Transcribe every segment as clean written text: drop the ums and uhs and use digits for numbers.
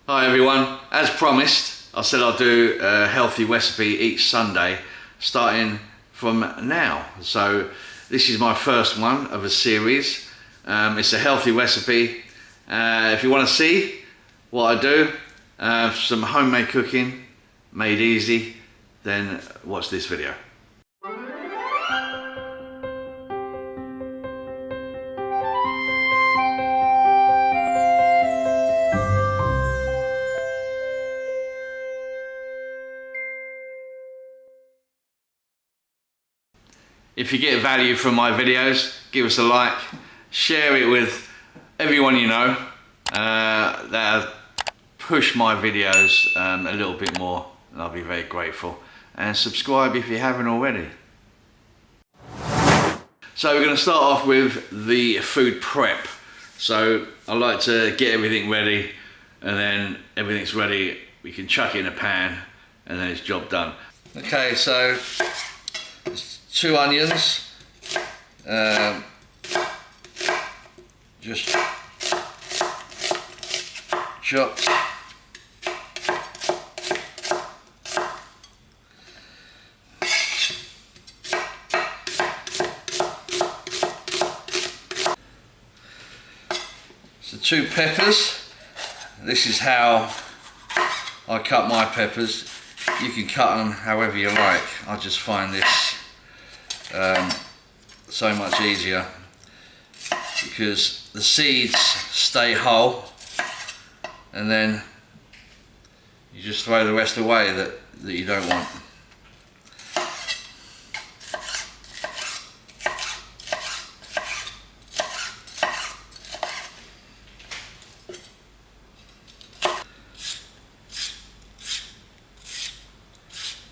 Hi everyone, as promised, I said I'll do a healthy recipe each Sunday starting from now. So this is my first one of a series. It's a healthy recipe. If you want to see what I do, some homemade cooking made easy, then watch this video. If you get value from my videos, give us a like, share it with everyone you know, that'll push my videos a little bit more, and I'll be very grateful. And subscribe if you haven't already. So we're going to start off with the food prep. So I like to get everything ready, and then everything's ready, we can chuck it in a pan, and then it's job done. Okay, so 2 onions, just chopped. So 2 peppers. This is how I cut my peppers. You can cut them however you like. I just find this so much easier because the seeds stay whole, and then you just throw the rest away that you don't want.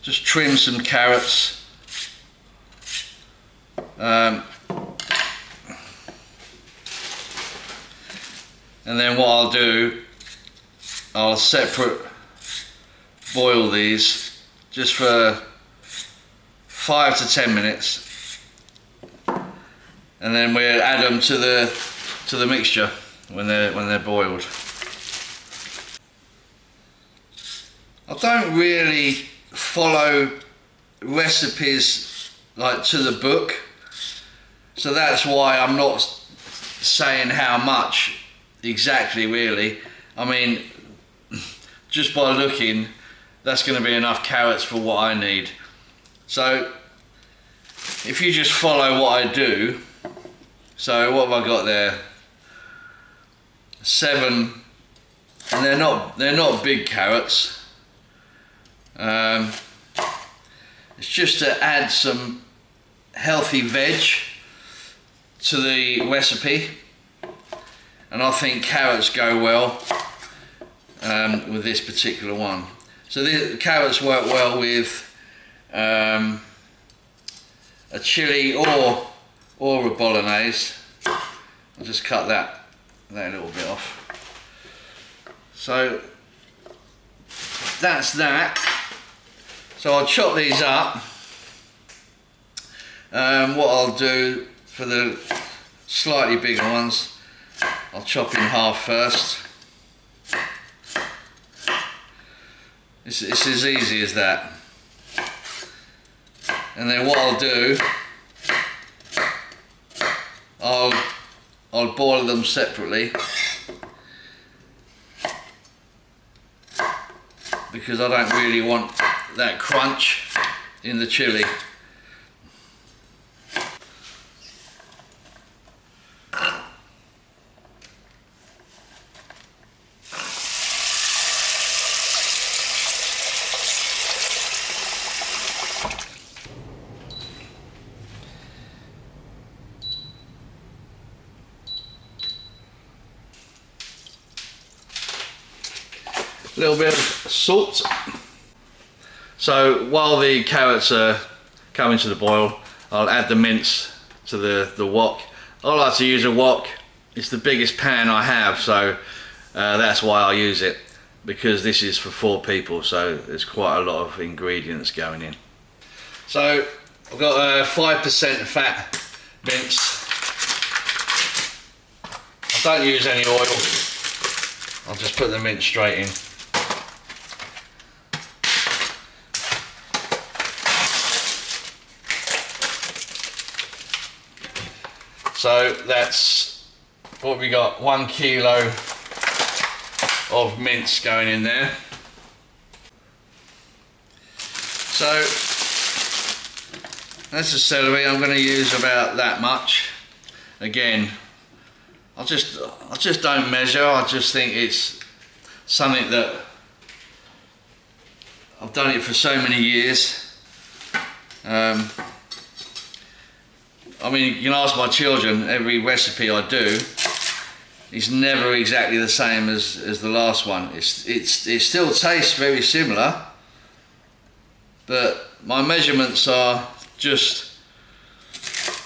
Just trim some carrots. And then what I'll do, I'll separate boil these just for 5 to 10 minutes, and then we'll add them to the mixture when they're boiled. I don't really follow recipes like to the book, so that's why I'm not saying how much exactly, really. I mean, just by looking, that's going to be enough carrots for what I need. So if you just follow what I do, so what have I got there? 7, and they're not big carrots. It's just to add some healthy veg to the recipe, and I think carrots go well with this particular one. So the carrots work well with a chili or a bolognese. I'll just cut that a little bit off. So that's that. So I'll chop these up. What I'll do for the slightly bigger ones, I'll chop in half first. It's as easy as that. And then what I'll do, I'll boil them separately, because I don't really want that crunch in the chili. A little bit of salt. So while the carrots are coming to the boil, I'll add the mince to the wok. I like to use a wok. It's the biggest pan I have, so that's why I use it, because this is for 4 people, so there's quite a lot of ingredients going in. So I've got 5% fat mince. I don't use any oil. I'll just put the mint straight in. So that's what we got, 1 kilo of mince going in there. So that's the celery. I'm going to use about that much. Again, I just don't measure. I just think it's something that I've done it for so many years. I mean, you can ask my children, every recipe I do is never exactly the same as the last one. It still tastes very similar, but my measurements are just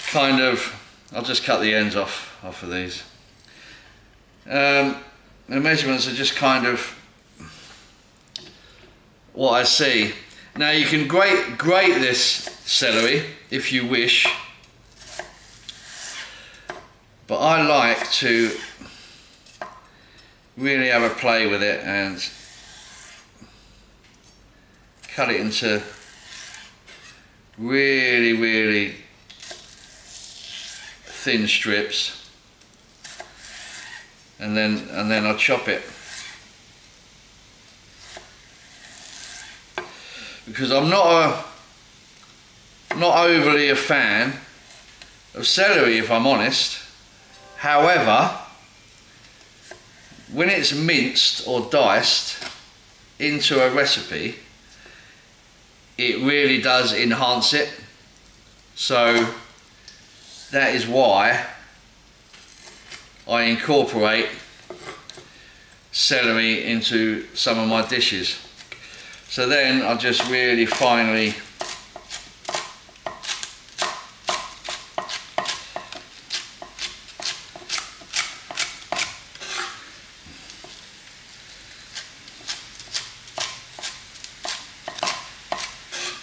kind of, I'll just cut the ends off of these. The measurements are just kind of what I see. Now you can grate this celery if you wish, but I like to really have a play with it and cut it into really thin strips, and then I'll chop it, because I'm not overly a fan of celery, if I'm honest. However, when it's minced or diced into a recipe, it really does enhance it. So that is why I incorporate celery into some of my dishes. So then I'll just really finely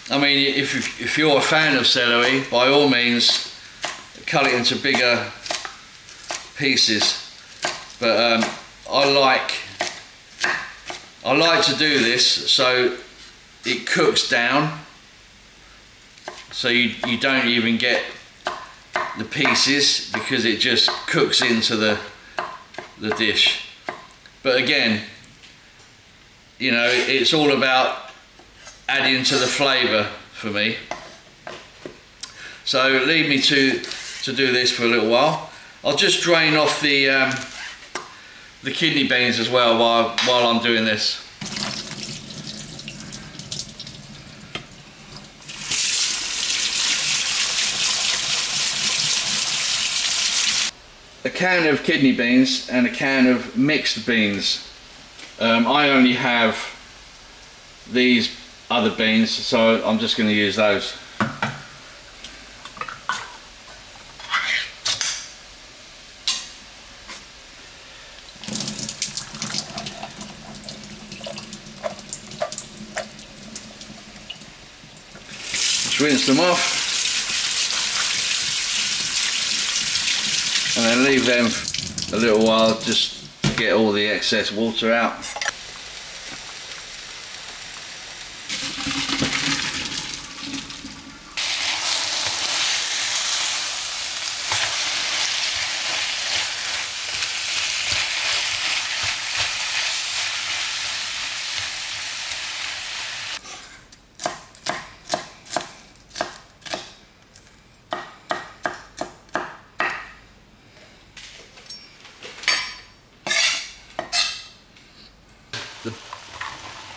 I mean, if you're a fan of celery, by all means cut it into bigger pieces, but I like to do this so it cooks down, so you don't even get the pieces, because it just cooks into the dish. But again, you know, it's all about adding to the flavour for me. So leave me to do this for a little while. I'll just drain off the kidney beans as well while I'm doing this. A can of kidney beans and a can of mixed beans. I only have these other beans, so I'm just going to use those. Just rinse them off and then leave them a little while just to get all the excess water out.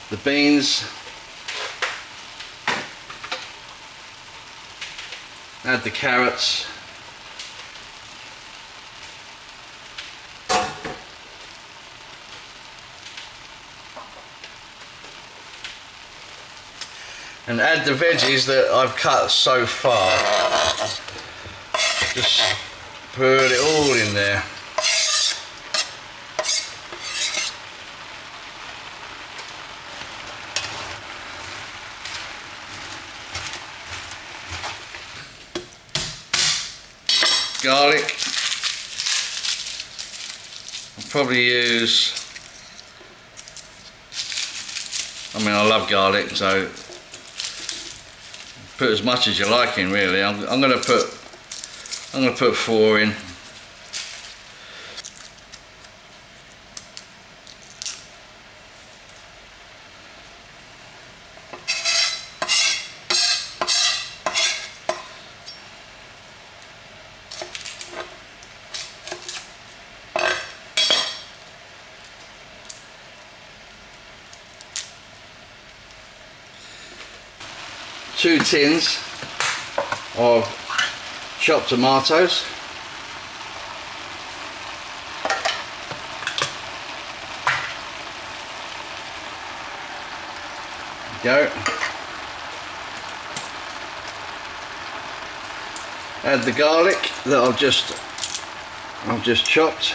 The beans, add the carrots, and add the veggies that I've cut so far. Just put it all in there. Garlic, I'll probably use I mean, I love garlic, so put as much as you like in, really. I'm gonna put 4 in. Two tins of chopped tomatoes. There we go. Add the garlic that I've just chopped.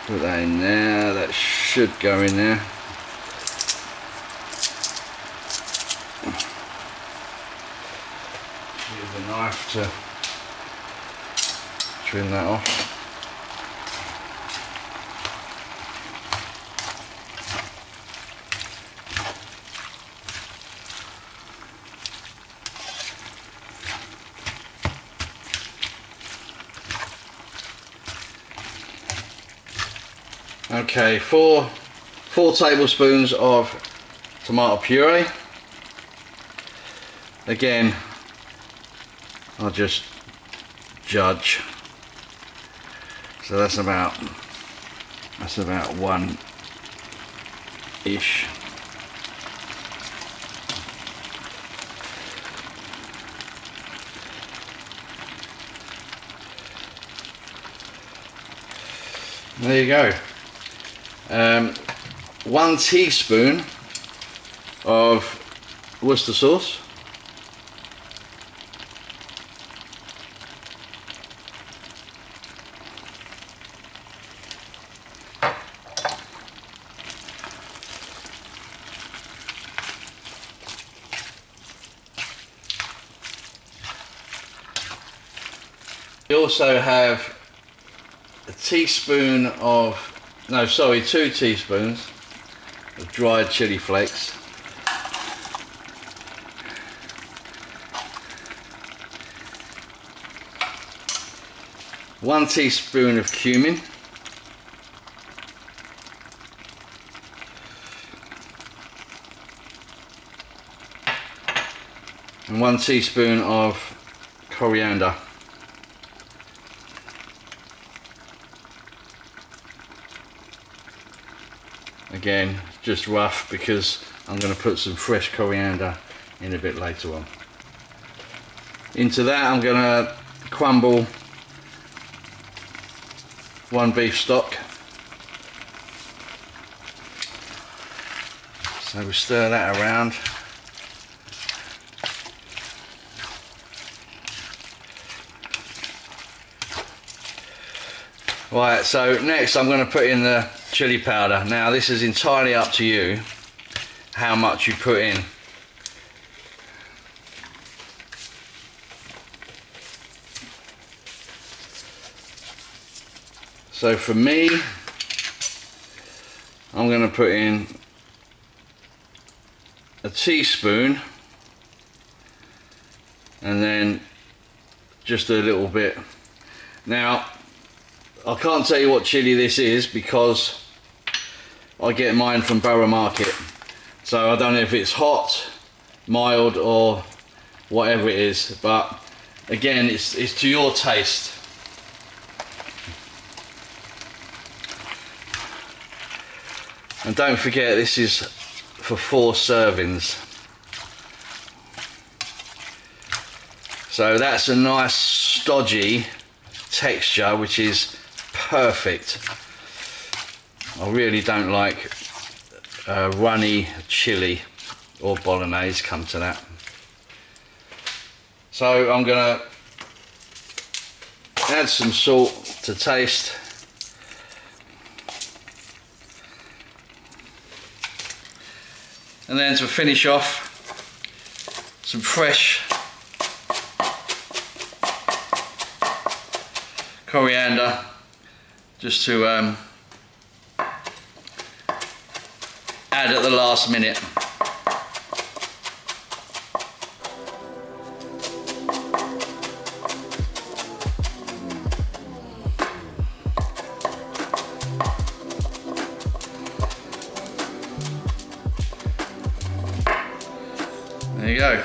Put that in there. That should go in there. Use the knife to trim that off. Okay, four tablespoons of tomato puree. Again, I'll just judge. So that's about one-ish. There you go. 1 teaspoon of Worcestershire sauce. We also have a teaspoon of, no, sorry, 2 teaspoons of dried chili flakes. One teaspoon of cumin. And 1 teaspoon of coriander. Again, just rough because I'm going to put some fresh coriander in a bit later on. Into that I'm going to crumble 1 beef stock. So we stir that around. Right, so next I'm going to put in the chili powder. Now this is entirely up to you how much you put in. So for me, I'm going to put in a teaspoon and then just a little bit. Now I can't tell you what chili this is because I get mine from Borough Market, so I don't know if it's hot, mild or whatever it is, but again it's to your taste. And don't forget, this is for 4 servings. So that's a nice stodgy texture, which is perfect. I really don't like runny chili or bolognese, come to that. So I'm gonna add some salt to taste. And then to finish off, some fresh coriander, just to add add at the last minute. There you go.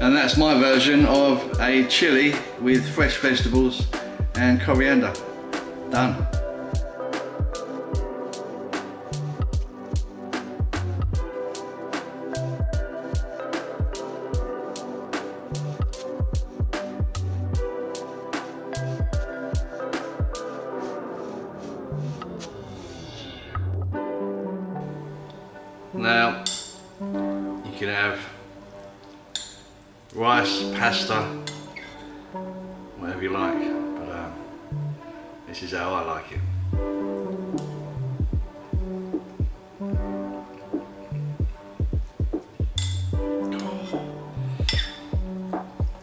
And that's my version of a chili with fresh vegetables and coriander. Done. Now, you can have rice, pasta, whatever you like, but this is how I like it.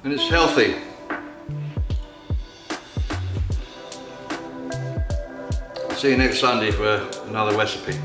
And it's healthy. See you next Sunday for another recipe.